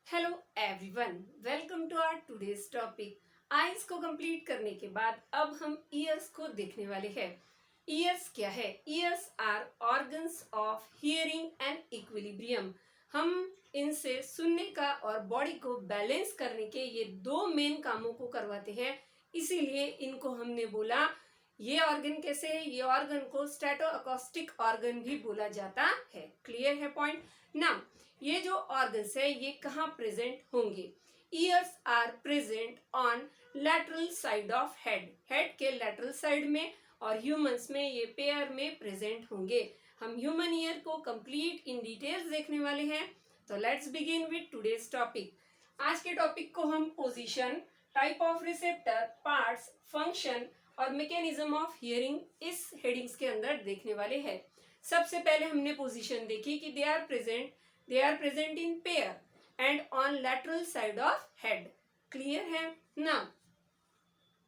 Hello everyone, welcome to our today's topic. Eyes को complete करने के बाद अब हम ईयर्स को देखने वाले हैं। ईयर्स क्या है? Ears are organs of hearing and equilibrium. हम इनसे सुनने का और बॉडी को बैलेंस करने के ये दो मेन कामों को करवाते हैं, इसीलिए इनको हमने बोला। ये ऑर्गन कैसे है? ये ऑर्गन को स्टैटो अकॉस्टिक ऑर्गन भी बोला जाता है। क्लियर है पॉइंट? नाउ ये जो ऑर्गन्स है ये कहाँ प्रेजेंट होंगे? Ears are present on lateral side of head, head के लैटरल साइड में, और ह्यूमंस में ये पेयर में प्रेजेंट होंगे। हम ह्यूमन ईयर को कंप्लीट इन डिटेल्स देखने वाले हैं। तो let's begin with today's topic. आज के टॉपिक को हम position, type of receptor, parts, function और मैकेनिज्म ऑफ हियरिंग इस हेडिंग्स के अंदर देखने वाले हैं। सबसे पहले हमने पोजीशन देखी कि they are present in pair and on lateral side of head. Clear है? नाउ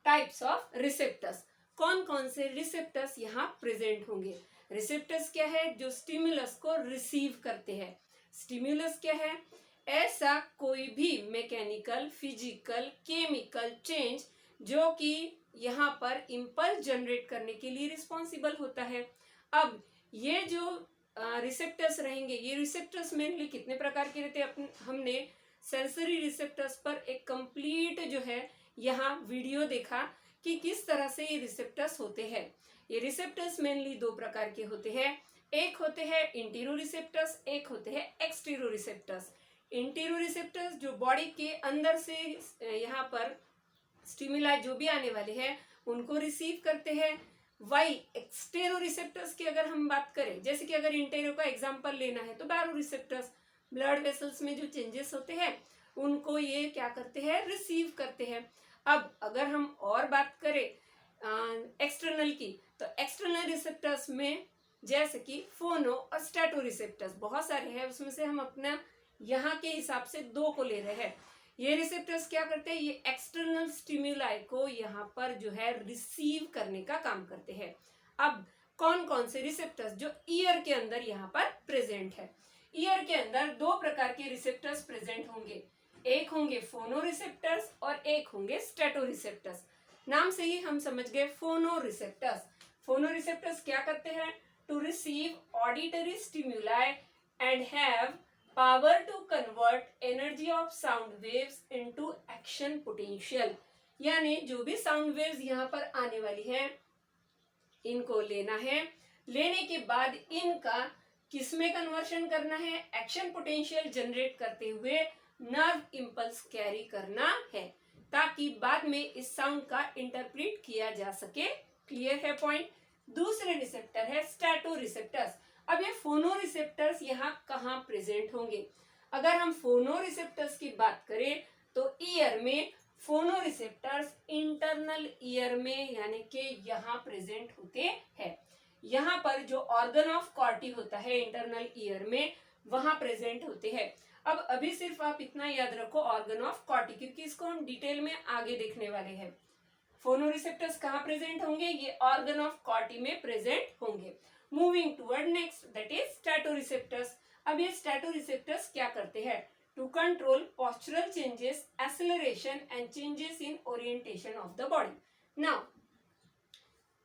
टाइप्स ऑफ रिसेप्टर्स, कौन कौन से रिसेप्टर्स यहाँ प्रेजेंट होंगे? रिसेप्टर्स क्या है? जो स्टिमुलस को रिसीव करते हैं। स्टिमुलस क्या है? ऐसा कोई भी मैकेनिकल, फिजिकल, केमिकल चेंज जो कि यहाँ पर इम्पल्स जनरेट करने के लिए रिस्पॉन्सिबल होता है। अब ये जो रिसेप्टर्स रहेंगे, ये रिसेप्टर्स मेनली कितने प्रकार के रहते हैं? हमने सेंसरी रिसेप्टर्स पर एक कंप्लीट जो है यहाँ वीडियो देखा कि किस तरह से ये रिसेप्टर्स होते हैं। ये रिसेप्टर्स मेनली दो प्रकार के होते हैं। एक होते हैं इंटीरो रिसेप्टर्स, एक होते हैं एक्सटीरो रिसेप्टर्स। इंटीरो रिसेप्टर्स जो बॉडी के अंदर से यहाँ पर स्टिमुला जो भी आने वाले हैं उनको रिसीव करते हैं। वाई एक्सटेरो रिसेप्टर्स की अगर हम बात करें, जैसे कि अगर इंटेरो का एग्जांपल लेना है तो बैरो रिसेप्टर्स, ब्लड वेसल्स में जो चेंजेस होते हैं उनको ये क्या करते हैं? रिसीव करते हैं। अब अगर हम और बात करें एक्सटर्नल की, तो एक्सटर्नल रिसेप्टर्स में जैसे कि फोनो और स्टैटो रिसेप्टर्स बहुत सारे हैं, उसमें से हम अपना यहाँ के हिसाब से दो को ले रहे हैं। ये रिसेप्टर्स क्या करते हैं? ये एक्सटर्नल स्टिमुलाई को यहाँ पर जो है रिसीव करने का काम करते हैं। अब कौन कौन से रिसेप्टर्स जो ईयर के अंदर यहाँ पर प्रेजेंट है? ईयर के अंदर दो प्रकार के रिसेप्टर्स प्रेजेंट होंगे। एक होंगे फोनो रिसेप्टर्स और एक होंगे स्टैटो रिसेप्टर्स। नाम से ही हम समझ गए फोनो रिसेप्टर्स। फोनो रिसेप्टर्स क्या करते हैं? To receive auditory stimuli and have power to convert energy of sound waves into action potential। यानी जो भी साउंड वेव्स यहाँ पर आने वाली है इनको लेना है, लेने के बाद इनका किसमें कन्वर्शन करना है? एक्शन पोटेंशियल जनरेट करते हुए नर्व इंपल्स कैरी करना है, ताकि बाद में इस साउंड का इंटरप्रेट किया जा सके। क्लियर है पॉइंट? दूसरे रिसेप्टर है स्टैटो रिसेप्टर्स। अब ये फोनो रिसेप्टर्स यहाँ कहाँ प्रेजेंट होंगे? अगर हम फोनो रिसेप्टर्स की बात करें तो ईयर में फोनो रिसेप्टर्स इंटरनल ईयर में यानी कि यहाँ प्रेजेंट होते हैं। यहाँ पर जो ऑर्गन ऑफ कॉर्टी होता है इंटरनल ईयर में, वहां प्रेजेंट होते हैं। अब अभी सिर्फ आप इतना याद रखो ऑर्गन ऑफ कॉर्टी, क्योंकि इसको हम डिटेल में आगे देखने वाले हैं। फोनो रिसेप्टर्स कहाँ प्रेजेंट होंगे? ये ऑर्गन ऑफ कॉर्टी में प्रेजेंट होंगे। Moving toward next, that is statoreceptors. अब ये स्टैटो रिसेप्टर्स क्या करते हैं? To control postural changes, acceleration and changes in orientation of the body. Now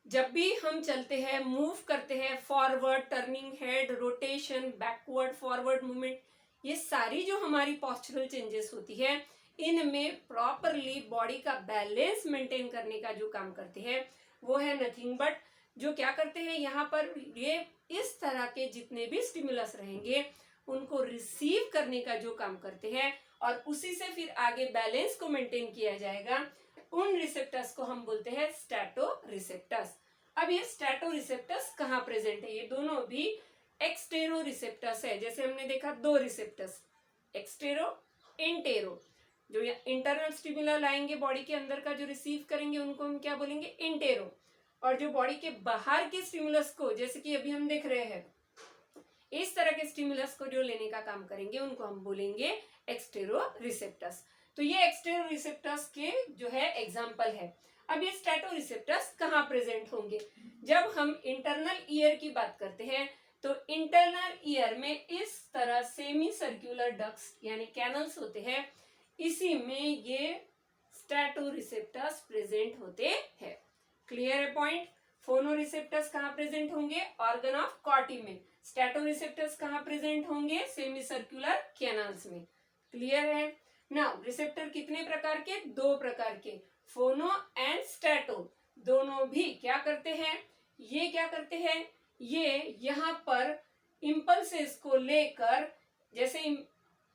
जब भी हम चलते हैं, मूव करते हैं, forward, turning head, rotation, backward, forward movement, ये सारी जो हमारी पोस्चरल चेंजेस होती है इनमें प्रॉपरली बॉडी का बैलेंस मेंटेन करने का जो काम करते हैं वो है नथिंग बट जो क्या करते हैं यहाँ पर, ये इस तरह के जितने भी स्टिमुलस रहेंगे उनको रिसीव करने का जो काम करते हैं और उसी से फिर आगे बैलेंस को मेंटेन किया जाएगा। उन रिसेप्टर्स को हम बोलते हैं स्टैटो रिसेप्टर्स। अब ये स्टैटो रिसेप्टर्स कहाँ प्रेजेंट है? ये दोनों भी एक्सटेरो रिसेप्टर्स है। जैसे हमने देखा दो रिसेप्टर्स, एक्सटेरो, इंटेरो। जो इंटरनल स्टिमुलस लाएंगे बॉडी के अंदर का जो रिसीव करेंगे उनको हम क्या बोलेंगे? इंटेरो। और जो बॉडी के बाहर के स्टिमुलस को, जैसे कि अभी हम देख रहे हैं इस तरह के स्टिमुलस को जो लेने का काम करेंगे उनको हम बोलेंगे एक्सटेरो रिसेप्टर्स। तो ये एक्सटेरो रिसेप्टर्स के जो है एग्जाम्पल है। अब ये स्टैटो रिसेप्टर्स कहाँ प्रेजेंट होंगे? जब हम इंटरनल ईयर की बात करते हैं तो इंटरनल ईयर में इस तरह सेमी सर्कुलर डक्ट्स यानी कैनल्स होते हैं, इसी में ये स्टैटोरिसेप्टर्स प्रेजेंट होते हैं। क्लियर है पॉइंट? फोनोरिसेप्टर्स कहाँ प्रेजेंट होंगे? ऑर्गन ऑफ कॉर्टी में। स्टैटोरिसेप्टर्स कहाँ प्रेजेंट होंगे? सेमी सर्कुलर कैनल्स में। क्लियर है? नाउ रिसेप्टर कितने प्रकार के? 2 प्रकार के, फोनो एंड स्टैटो। दोनों भी क्या करते हैं? ये क्या करते हैं? ये यहाँ पर इम्पल्सेस को लेकर, जैसे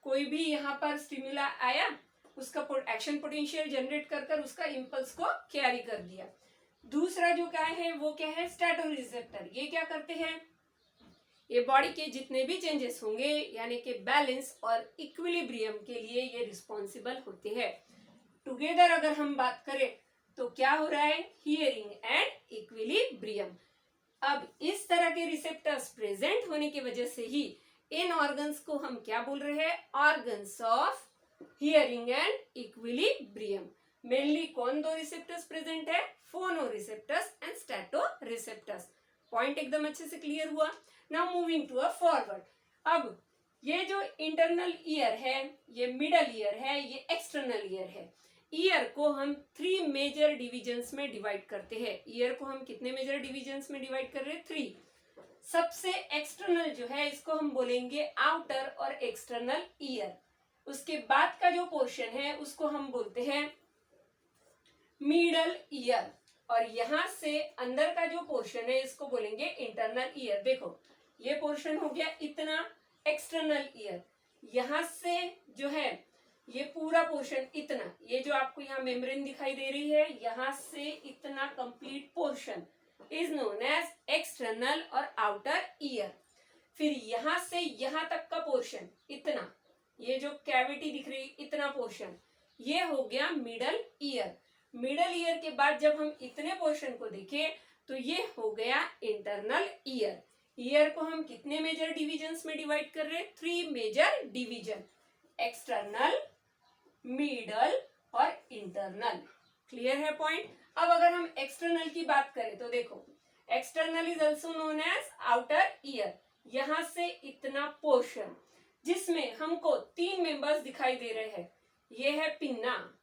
कोई भी यहाँ पर स्टिमुला आया, उसका एक्शन पोटेंशियल जनरेट कर उसका इम्पल्स को कैरी कर दिया। दूसरा जो क्या है वो क्या है? स्टैटोरिसेप्टर। ये क्या करते हैं? ये बॉडी के जितने भी चेंजेस होंगे यानी कि बैलेंस और इक्विलिब्रियम के लिए ये रिस्पॉन्सिबल होते हैं। टुगेदर अगर हम बात करें तो क्या हो रहा है? Hearing and equilibrium. अब इस तरह के रिसेप्टर्स प्रेजेंट होने की वजह से ही इन ऑर्गन्स को हम क्या बोल रहे हैं? Organs of hearing and equilibrium. Mainly कौन 2 रिसेप्टर्स प्रेजेंट है? Phono receptors and stato receptors. Point एकदम अच्छे से क्लियर हुआ। Now moving to a forward. अब ये जो इंटरनल ईयर है, ये मिडल ईयर है, ये एक्सटर्नल ईयर है। ईयर को हम 3 मेजर डिविजन्स में डिवाइड करते हैं। ईयर को हम कितने मेजर डिविजन्स में डिवाइड कर रहे हैं? 3। सबसे एक्सटर्नल जो है इसको हम बोलेंगे आउटर और एक्सटर्नल ईयर। उसके बाद का जो पोर्शन है उसको हम बोलते हैं मिडल ईयर, और यहां से अंदर का जो पोर्शन है इसको बोलेंगे इंटरनल ईयर। देखो ये पोर्शन हो गया इतना एक्सटर्नल ईयर, यहां से जो है ये पूरा पोर्शन इतना, ये जो आपको यहाँ मेम्ब्रेन दिखाई दे रही है, यहां से इतना complete portion is known as external और आउटर ईयर। फिर यहां से यहां तक का पोर्शन इतना, ये जो कैविटी दिख रही इतना पोर्शन, ये हो गया मिडल ईयर। मिडल ईयर के बाद जब हम इतने पोर्शन को देखें तो ये हो गया इंटरनल ईयर। ईयर को हम कितने मेजर डिविजन्स में डिवाइड कर रहे हैं? 3 मेजर डिवीजन, एक्सटर्नल, मिडल और इंटरनल। क्लियर है पॉइंट? अब अगर हम एक्सटर्नल की बात करें तो देखो, external is also known as outer ear. यहां से इतना पोर्शन जिसमें हमको 3 मेंबर्स दिखाई दे रहे हैं, ये है पिन्ना।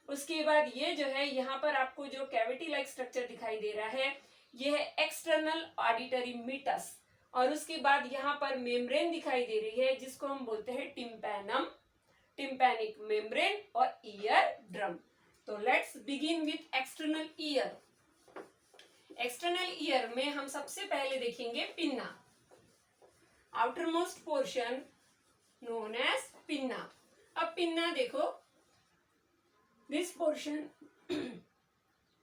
उसके बाद ये जो है यहाँ पर आपको जो कैविटी लाइक स्ट्रक्चर दिखाई दे रहा है, ये है एक्सटर्नल ऑडिटरी मीटस। और उसके बाद यहाँ पर मेम्ब्रेन दिखाई दे रही है जिसको हम बोलते हैं टिम्पैनम, टिम्पैनिक मेम्ब्रेन और ईयर ड्रम। तो let's begin with external ear. External ear में हम सबसे पहले देखेंगे pinna, outer most portion known as pinna. अब पिन्ना देखो, this portion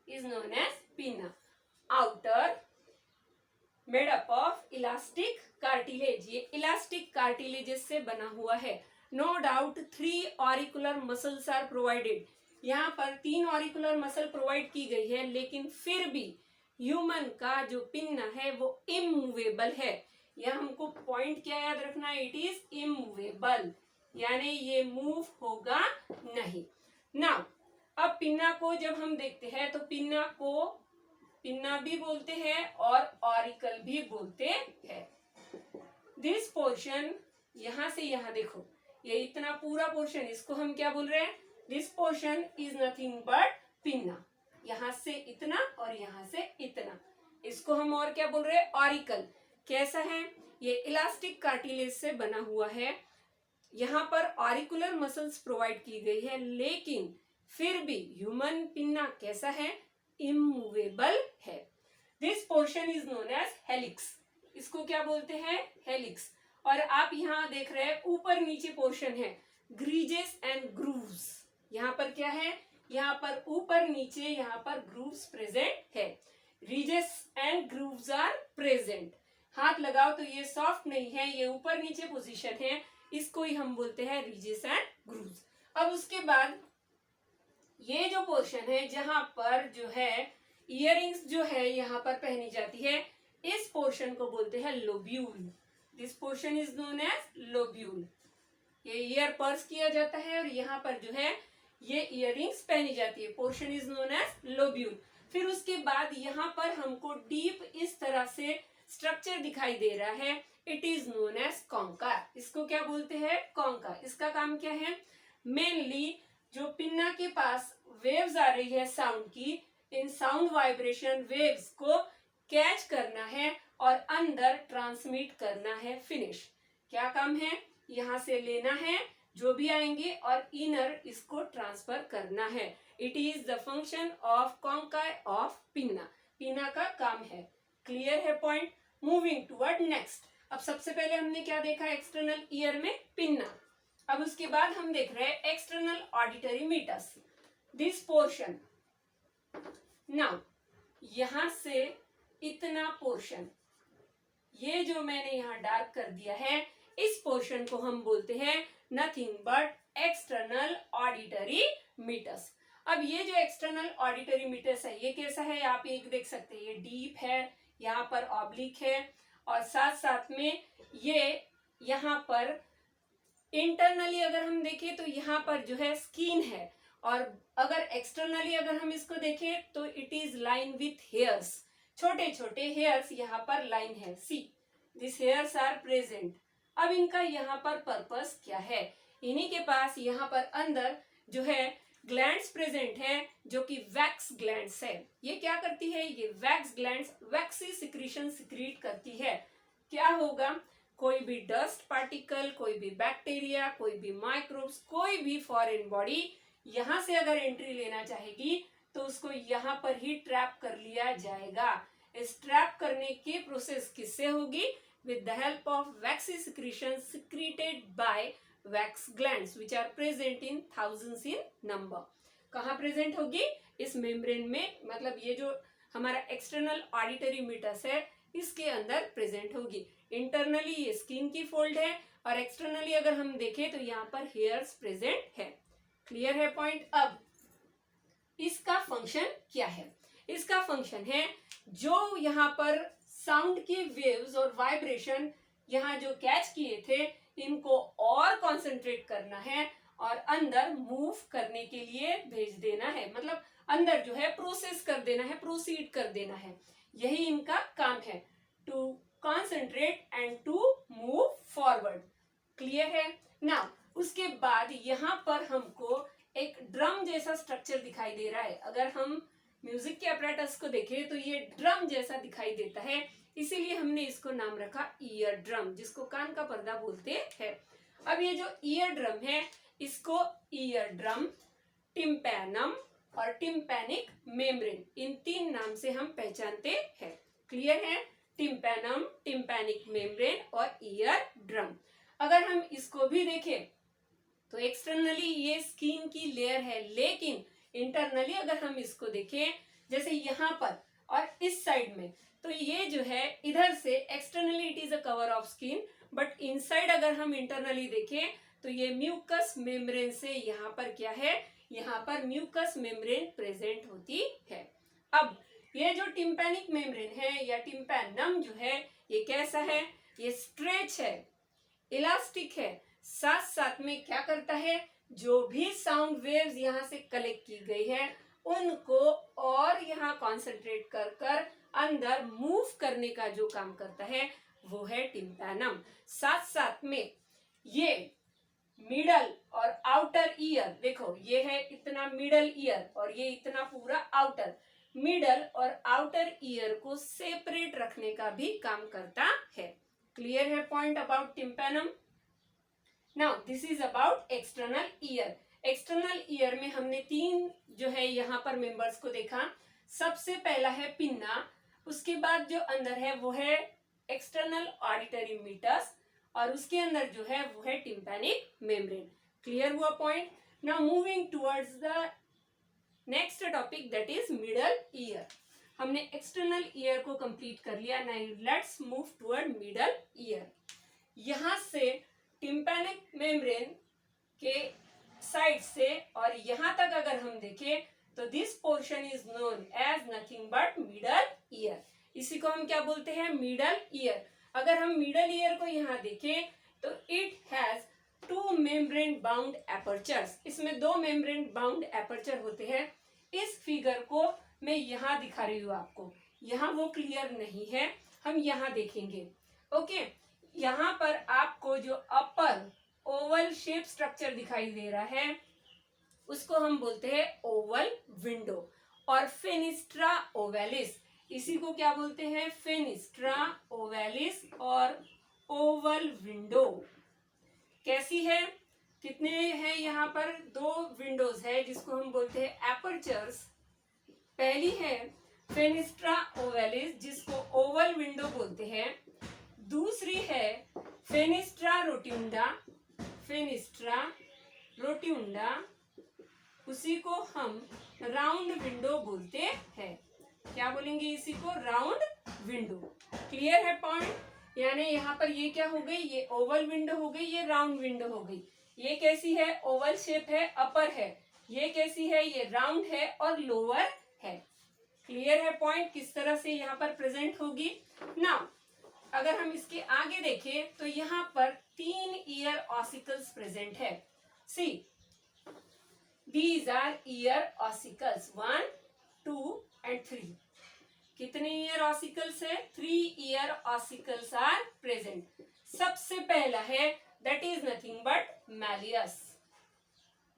is known as pinna, outer made up of elastic cartilage। ये elastic cartilages से बना हुआ है। No doubt 3 auricular muscles are provided। यहाँ पर 3 auricular muscle प्रोवाइड की गई है, लेकिन फिर भी ह्यूमन का जो पिन्ना है वो इमूवेबल है। यह हमको पॉइंट क्या याद रखना है? इट इज इमूवेबल, यानी ये मूव होगा नहीं। नाउ अब पिन्ना को जब हम देखते हैं तो पिन्ना को पिन्ना भी बोलते हैं और ऑरिकल भी बोलते हैं। दिस पोर्शन यहां से यहां देखो, ये इतना पूरा पोर्शन, इसको हम क्या बोल रहे हैं? This portion is nothing but pinna. यहां से इतना और यहां से इतना, इसको हम और क्या बोल रहे हैं? ऑरिकल। कैसा है? ये इलास्टिक कार्टिलेज से बना हुआ है। यहाँ पर ऑरिकुलर मसल्स प्रोवाइड की गई है, लेकिन फिर भी ह्यूमन पिन्ना कैसा है? इमूवेबल है। This portion is known as helix. इसको क्या बोलते हैं? हेलिक्स। और आप यहाँ देख रहे हैं ऊपर नीचे पोर्शन है, ग्रीजेस एंड ग्रूव्स। यहाँ पर क्या है? यहाँ पर ऊपर नीचे यहाँ पर ग्रूव्स प्रेजेंट है। Ridges and grooves are present. हाथ लगाओ तो ये सॉफ्ट नहीं है, ये ऊपर नीचे पोजीशन है, इसको ही हम बोलते हैं रीजेस एंड ग्रूव्स। अब उसके बाद ये जो पोर्शन है जहां पर जो है इयरिंग्स जो है यहाँ पर पहनी जाती है, इस पोर्शन को बोलते हैं lobule. This portion is known as lobule. ये ईयर पर्स किया जाता है और यहाँ पर जो है ये इयरिंग्स पहनी जाती है, portion is known as lobule. फिर उसके बाद यहाँ पर हमको डीप इस तरह से स्ट्रक्चर दिखाई दे रहा है, it is known as concha. इसको क्या बोलते हैं? कॉन्का। इसका काम क्या है? मेनली जो पिन्ना के पास वेव्स आ रही है साउंड की, इन साउंड वाइब्रेशन वेव्स को कैच करना है और अंदर ट्रांसमिट करना है। फिनिश। क्या काम है? यहाँ से लेना है जो भी आएंगे और इनर इसको ट्रांसफर करना है। It is the function of concha of pinna. Pinna का काम है। क्लियर है पॉइंट? Moving toward next. अब सबसे पहले हमने क्या देखा एक्सटर्नल ईयर में? पिन्ना। अब उसके बाद हम देख रहे हैं external auditory meatus, this portion. Now यहां से इतना पोर्शन, ये जो मैंने यहाँ डार्क कर दिया है, इस पोर्शन को हम बोलते हैं nothing but external auditory meatus. अब ये जो एक्सटर्नल ऑडिटरी मीटस है, ये कैसा है? आप एक देख सकते हैं, ये डीप है, यहाँ पर ऑब्लिक है, और साथ साथ में ये यहाँ पर इंटरनली अगर हम देखें तो यहाँ पर जो है स्किन है, और अगर एक्सटर्नली अगर हम इसको देखें तो it is line with hairs. छोटे छोटे हेयर्स यहाँ पर लाइन है। See this hairs are present. अब इनका यहाँ पर पर्पस क्या है? इन्हीं के पास यहाँ पर अंदर जो है ग्लैंड्स प्रेजेंट है, जो कि वैक्स ग्लैंड्स है। ये क्या करती है? ये वैक्स ग्लैंड्स वैक्सी सिक्रीशन सिक्रीट करती है। क्या होगा? कोई भी डस्ट पार्टिकल, कोई भी बैक्टीरिया, कोई भी माइक्रोब्स, कोई भी फॉरेन बॉडी यहाँ से अगर एंट्री लेना चाहेगी तो उसको यहाँ पर ही ट्रैप कर लिया जाएगा। इस ट्रैप करने की प्रोसेस किससे होगी? With the help of waxy secretion secreted by wax glands which are present in thousands in number. कहाँ प्रेजेंट होगी? इस मेम्ब्रेन में, मतलब ये जो हमारा एक्सटर्नल ऑडिटरी मीटस है इसके अंदर प्रेजेंट होगी। इंटरनली ये स्किन की फोल्ड है, और एक्सटर्नली अगर हम देखें तो यहाँ पर हेयर्स प्रेजेंट है। क्लियर है पॉइंट? अब इसका फंक्शन क्या है? इसका फंक्शन है जो यहाँ पर साउंड की वेव्स और वाइब्रेशन यहाँ जो कैच किए थे, इनको और कंसंट्रेट करना है और अंदर मूव करने के लिए भेज देना है। मतलब अंदर जो है प्रोसेस कर देना है, प्रोसीड कर देना है। यही इनका काम है, to concentrate and to move forward. Clear है? नाउ उसके बाद यहाँ पर हमको एक ड्रम जैसा स्ट्रक्चर दिखाई दे रहा है। अगर हम म्यूजिक के अपरेटस को देखें तो ये ड्रम जैसा दिखाई देता है, इसीलिए हमने इसको नाम रखा ईयर ड्रम, जिसको कान का पर्दा बोलते हैं। अब ये जो ईयर ड्रम है, इसको ईयर ड्रम, टिम्पैनम और टिम्पैनिक मेम्ब्रेन, इन तीन नाम से हम पहचानते हैं। क्लियर है? टिम्पैनम, टिम्पैनिक मेम्ब्रेन और ईयर ड्रम। अगर हम इसको भी देखें तो एक्सटर्नली ये स्किन की लेयर है, लेकिन इंटरनली अगर हम इसको देखें, जैसे यहाँ पर और इस साइड में, तो ये जो है इधर से externally it is a cover of skin, but inside अगर हम इंटरनली देखें तो ये म्यूकस मेम्ब्रेन से यहाँ पर क्या है? यहाँ पर म्यूकस मेम्ब्रेन प्रेजेंट होती है। अब ये जो टिम्पैनिक मेम्ब्रेन है या टिम्पैनम जो है, ये कैसा है? ये स्ट्रेच है, इलास्टिक है, साथ साथ में क्या करता है? जो भी साउंड वेव्स यहाँ से कलेक्ट की गई है उनको और यहाँ कॉन्सेंट्रेट कर कर अंदर मूव करने का जो काम करता है वो है टिम्पैनम। साथ साथ में ये मिडल और आउटर ईयर, देखो ये है इतना मिडल ईयर और ये इतना पूरा आउटर, मिडल और आउटर ईयर को सेपरेट रखने का भी काम करता है। क्लियर है point about tympanum? Now this is about external ear. External ear में हमने तीन जो है यहाँ पर मेंबर्स को देखा। सबसे पहला है पिन्ना, उसके बाद जो अंदर है वो है एक्सटर्नल ऑडिटरी मीटस, और उसके अंदर जो है वो है टिम्पैनिक मेम्ब्रेन। क्लियर हुआ point? Now moving towards the next topic, that is middle ear. हमने एक्सटर्नल ईयर को कंप्लीट कर लिया। Now let's move toward middle ear. यहाँ से टिम्पैनिक मेम्ब्रेन के साइड से और यहाँ तक अगर हम देखें तो this portion is known as nothing but middle ear. इसी को हम क्या बोलते हैं? Middle ear. अगर हम मिडल ईयर को यहाँ देखें तो it has two membrane bound apertures. इसमें दो मेम्ब्रेन बाउंड एपर्चर होते हैं। इस फिगर को मैं यहाँ दिखा रही हूँ आपको, यहाँ वो क्लियर नहीं है। हम यहाँ देखेंगे। ओके, यहाँ पर आपको जो अपर ओवल शेप स्ट्रक्चर दिखाई दे रहा है उसको हम बोलते हैं ओवल विंडो। और फेनिस्ट्रा ओवेलिस, इसी को क्या बोलते हैं? फेनिस्ट्रा ओवेलिस और ओवल विंडो। कैसी है? कितने हैं यहाँ पर? 2 विंडोज है जिसको हम बोलते हैं एपर्चर्स। पहली है फेनिस्ट्रा ओवेलिस जिसको ओवल विंडो बोलते हैं। दूसरी है फेनिस्ट्रा रोट्यूंडा। फेनिस्ट्रा रोट्यूंडा, उसी को हम राउंड विंडो बोलते हैं। क्या बोलेंगे? इसी को राउंड विंडो। क्लियर है पॉइंट? यानी यहाँ पर ये क्या हो गई? ये ओवल विंडो हो गई, ये राउंड विंडो हो गई। ये कैसी है? ओवल शेप है, अपर है। ये कैसी है? ये राउंड है और लोअर है। क्लियर है पॉइंट किस तरह से यहाँ पर प्रेजेंट होगी? नाउ अगर हम इसके आगे देखें तो यहाँ पर 3 ईयर ऑसिकल्स प्रेजेंट है। सी, these are ear ossicles 1, 2 and 3। कितने ईयर ऑसिकल्स है? 3 ईयर ऑसिकल्स आर प्रेजेंट। सबसे पहला है that is nothing but malleus.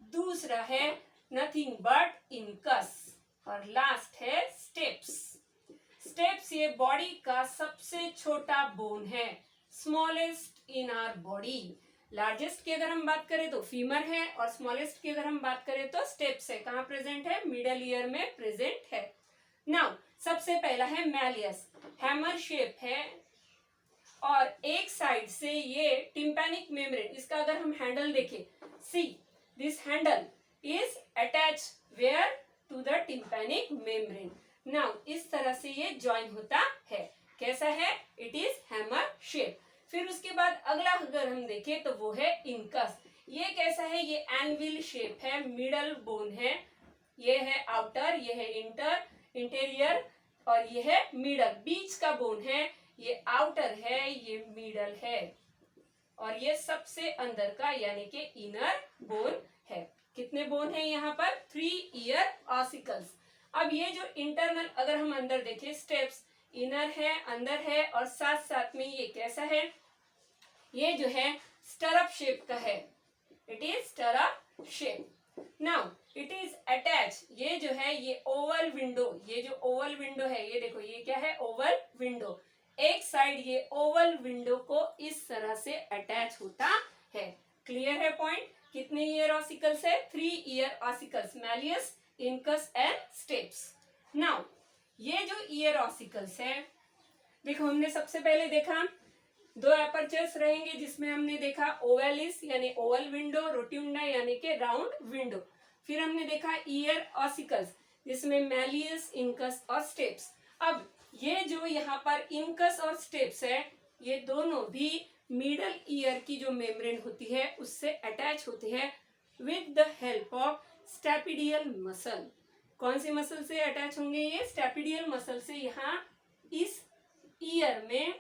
दूसरा है नथिंग बट इनकस। और लास्ट है स्टेप्स। स्टेप्स ये बॉडी का सबसे छोटा बोन है, smallest in our body. Largest की अगर हम बात करें तो फीमर है और स्मॉलेस्ट की अगर हम बात करें तो स्टेप्स है। कहाँ प्रेजेंट है? मिडल ईयर में प्रेजेंट है। नाउ सबसे पहला है मैलियस, हैमर शेप है और एक साइड से ये टिम्पैनिक मेम्ब्रेन, इसका अगर हम हैंडल देखें, see this handle is attach where to the tympanic membrane. Now इस तरह से ये ज्वाइन होता है। कैसा है? It is hammer shape. फिर उसके बाद अगला अगर हम देखें तो वो है इनकस। ये कैसा है? ये एनविल शेप है, मिडल बोन है। ये है आउटर, ये है इंटीरियर और ये है मिडल, बीच का बोन है। ये आउटर है, ये मिडल है और ये सबसे अंदर का यानी कि इनर बोन है। कितने बोन है यहाँ पर? 3 ईयर ऑसिकल्स। अब ये जो इंटरनल अगर हम अंदर देखें, स्टेप्स इनर है, अंदर है और साथ साथ में ये कैसा है? ये जो है स्टरअप शेप का है। It is stirrup shape. Now it is attach, ये जो है ये ओवल विंडो, ये जो ओवल विंडो है ये देखो, ये क्या है? Oval window. एक साइड ये ओवल विंडो को इस तरह से अटैच होता है। क्लियर है पॉइंट? कितने ईयर ऑसिकल्स है? 3 ear ossicles, malleus, incus and steps. Now ये जो ईयर ऑसिकल्स है, देखो हमने सबसे पहले देखा 2 एपर्चर्स रहेंगे जिसमें हमने देखा ओवेलिस यानी ओवल विंडो, रोट्यूंडा यानी कि राउंड विंडो। फिर हमने देखा ईयर ऑसिकल्स जिसमें मैलियस, इनकस और स्टेप्स। अब ये जो यहाँ पर इनकस और स्टेप्स है, ये दोनों भी मिडल ईयर की जो मेम्ब्रेन होती है उससे अटैच होते हैं with the help of stapedial muscle. कौन सी मसल से अटैच होंगे? ये स्टेपिडियल मसल से यहाँ इस ईयर में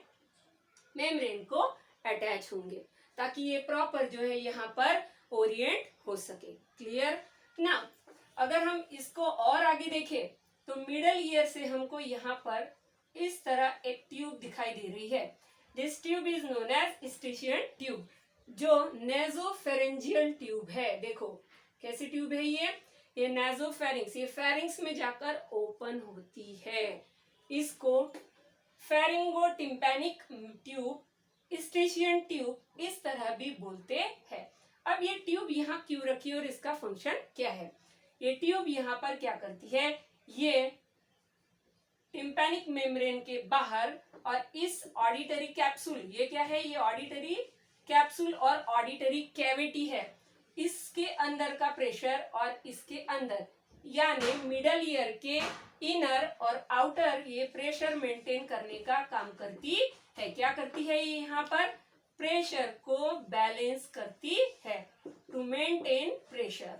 मेम्ब्रेन को अटैच होंगे ताकि ये प्रॉपर जो है यहाँ पर ओरिएंट हो सके। क्लियर ना? अगर हम इसको और आगे देखें तो मिडल ईयर से हमको यहाँ पर इस तरह एक ट्यूब दिखाई दे रही है। This tube is known as eustachian tube, जो नेजोफेरेंजियल ट्यूब है। देखो कैसी ट्यूब है ये नेजोफेरिंग्स, ये फेरिंग्स में जाकर ओपन होती है। इसको फेरिंगोटिम्पैनिक ट्यूब, स्टिशियन ट्यूब इस तरह भी बोलते हैं। अब ये ट्यूब यहाँ क्यों रखी और इसका फंक्शन क्या है? ये ट्यूब यहाँ पर क्या करती है? ये टिम्पैनिक मेम्ब्रेन के बाहर और इस ऑडिटरी कैप्सूल, ये क्या है? ये ऑडिटरी कैप्सूल और ऑडिटरी कैविटी है। इसके अंदर का प्रेशर और इसके अंदर यानी मिडल ईयर के इनर और आउटर ये प्रेशर मेंटेन करने का काम करती है। क्या करती है? ये यहाँ पर प्रेशर को बैलेंस करती है, to maintain pressure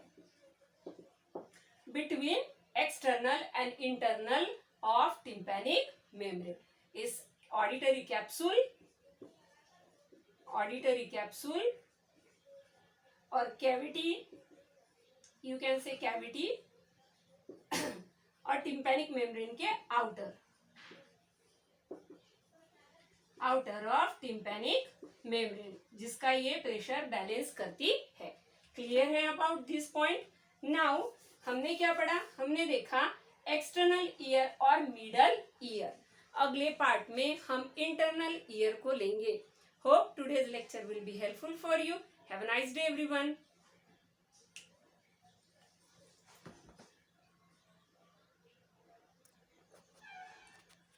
between external and internal of tympanic membrane. इस ऑडिटरी कैप्सूल और cavity, you can say cavity और टिम्पैनिक मेम्ब्रेन के outer, outer of tympanic membrane, जिसका ये प्रेशर बैलेंस करती है। क्लियर है अबाउट दिस पॉइंट? नाउ हमने क्या पढ़ा? हमने देखा एक्सटर्नल ईयर और मिडल ईयर। अगले पार्ट में हम इंटरनल ईयर को लेंगे। Hope today's lecture will be helpful for you. Have a nice day everyone.